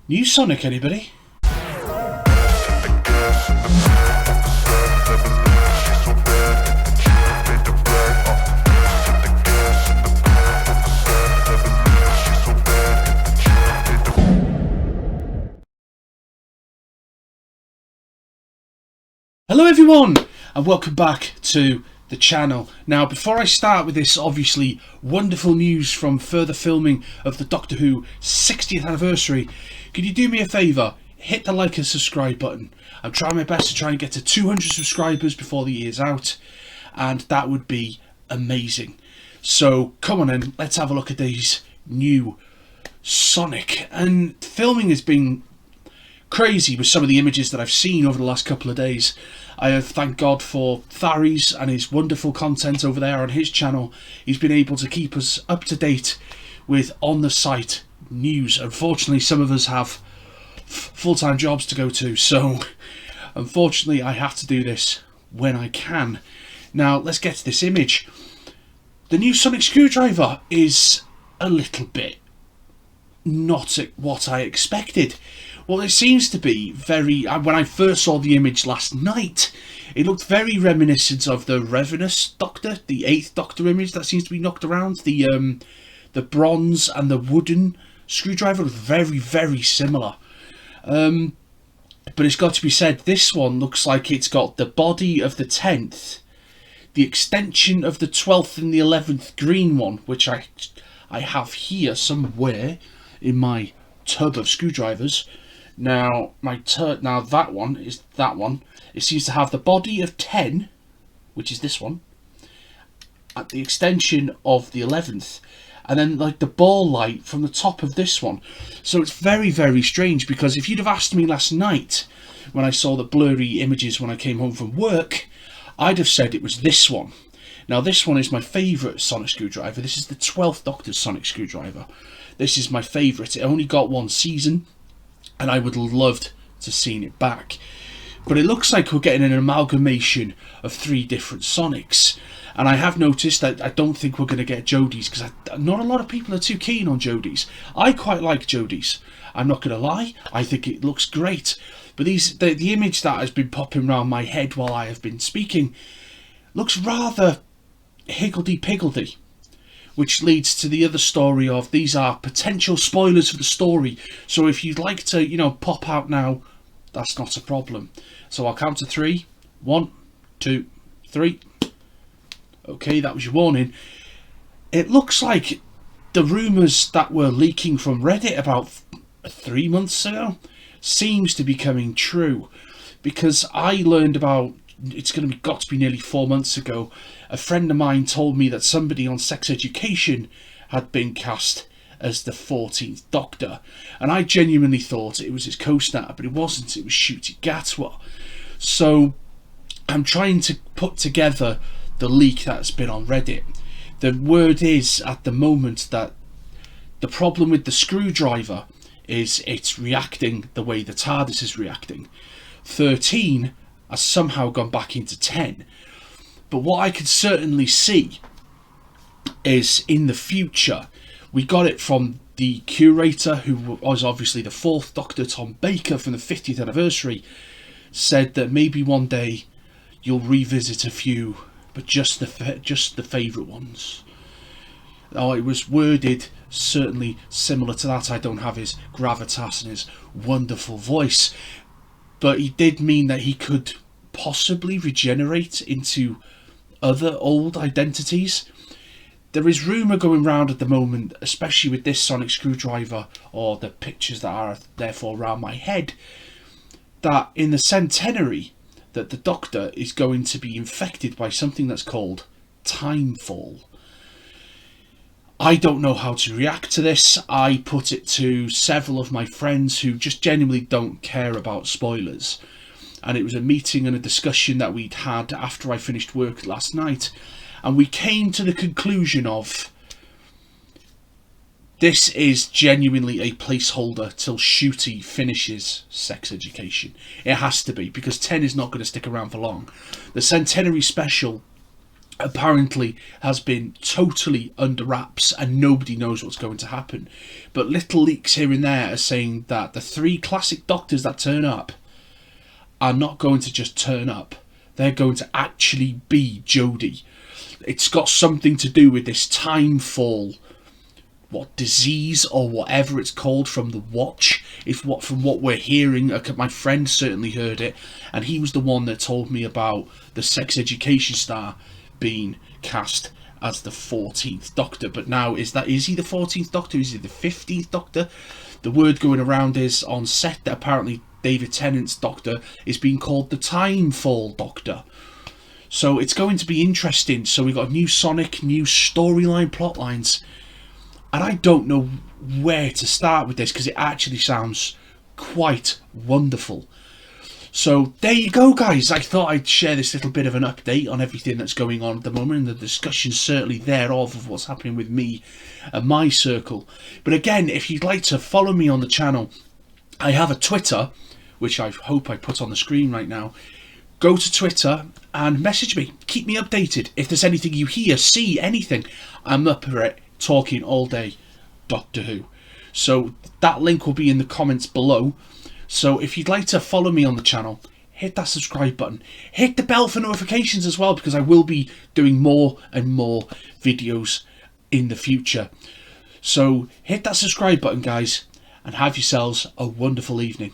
New Sonic, anybody? Hello everyone, and welcome back to the channel. Now, before I start with this obviously wonderful news from further filming of the Doctor Who 60th anniversary, could you do me a favour? Hit the like and subscribe button. I'm trying my best to try and get to 200 subscribers before the year's out, and that would be amazing. So come on in, let's have a look at these new Sonic. And filming has been crazy with some of the images that I've seen over the last couple of days. I have thanked God for Tharies and his wonderful content over there on his channel. He's been able to keep us up to date with on the site news. Unfortunately, some of us have full-time jobs to go to, so unfortunately I have to do this when I can. Now let's get to this image. The new Sonic Screwdriver is a little bit not what I expected. Well, it seems to be very... When I first saw the image last night, it looked very reminiscent of the Revenus Doctor, the 8th Doctor image that seems to be knocked around. The bronze and the wooden screwdriver was very, very similar. But it's got to be said, this one looks like it's got the body of the 10th, the extension of the 12th and the 11th green one, which I have here somewhere in my tub of screwdrivers. Now that one is that one. It seems to have the body of 10, which is this one, at the extension of the 11th, and then like the ball light from the top of this one. So it's very, very strange, because if you'd have asked me last night when I saw the blurry images when I came home from work, I'd have said it was this one. Now this one is my favourite Sonic Screwdriver. This is the 12th Doctor's Sonic Screwdriver. This is my favourite. It only got one season, and I would have loved to seen it back. But it looks like we're getting an amalgamation of 3 different Sonics. And I have noticed that I don't think we're going to get Jodie's, because not a lot of people are too keen on Jodie's. I quite like Jodie's. I'm not going to lie. I think it looks great. But the image that has been popping around my head while I have been speaking looks rather higgledy-piggledy, which leads to the other story of these are potential spoilers for the story. So if you'd like to, pop out now, that's not a problem. So I'll count to 3. 1, 2, 3. Okay, that was your warning. It looks like the rumours that were leaking from Reddit about 3 months ago seems to be coming true, because I learned about, it's got to be nearly 4 months ago, a friend of mine told me that somebody on Sex Education had been cast as the 14th Doctor, and I genuinely thought it was his co-star, but it wasn't. It was Ncuti Gatwa. So I'm trying to put together the leak that's been on Reddit. The word is at the moment that the problem with the screwdriver is it's reacting the way the TARDIS is reacting. 13 has somehow gone back into 10. But what I could certainly see is in the future, we got it from the curator, who was obviously the 4th Doctor, Tom Baker, from the 50th anniversary, said that maybe one day you'll revisit a few, but just the favourite ones. Oh, it was worded certainly similar to that. I don't have his gravitas and his wonderful voice, but he did mean that he could possibly regenerate into other old identities. There is rumour going round at the moment, especially with this Sonic Screwdriver, or the pictures that are therefore around my head, that in the centenary that the Doctor is going to be infected by something that's called Timefall. I don't know how to react to this. I put it to several of my friends who just genuinely don't care about spoilers. And it was a meeting and a discussion that we'd had after I finished work last night. And we came to the conclusion of, this is genuinely a placeholder till Ncuti finishes Sex Education. It has to be, because 10 is not going to stick around for long. The Centenary Special apparently has been totally under wraps and nobody knows what's going to happen. But little leaks here and there are saying that the 3 classic Doctors that turn up are not going to just turn up. They're going to actually be Jodie. It's got something to do with this time fall, what disease or whatever it's called from the Watch. From what we're hearing, my friend certainly heard it, and he was the one that told me about the Sex Education star being cast as the 14th Doctor. But now, is he the 14th Doctor? Is he the 15th Doctor? The word going around is on set that apparently David Tennant's Doctor is being called the Timefall Doctor. So it's going to be interesting. So we've got a new Sonic, new storyline, plot lines, and I don't know where to start with this because it actually sounds quite wonderful. So there you go, guys. I thought I'd share this little bit of an update on everything that's going on at the moment, and the discussion certainly thereof of what's happening with me and my circle. But again, if you'd like to follow me on the channel, I have a Twitter, which I hope I put on the screen right now. Go to Twitter and message me. Keep me updated. If there's anything you hear, see, anything, I'm up for it, talking all day Doctor Who. So that link will be in the comments below. So if you'd like to follow me on the channel, hit that subscribe button. Hit the bell for notifications as well, because I will be doing more and more videos in the future. So hit that subscribe button, guys, and have yourselves a wonderful evening.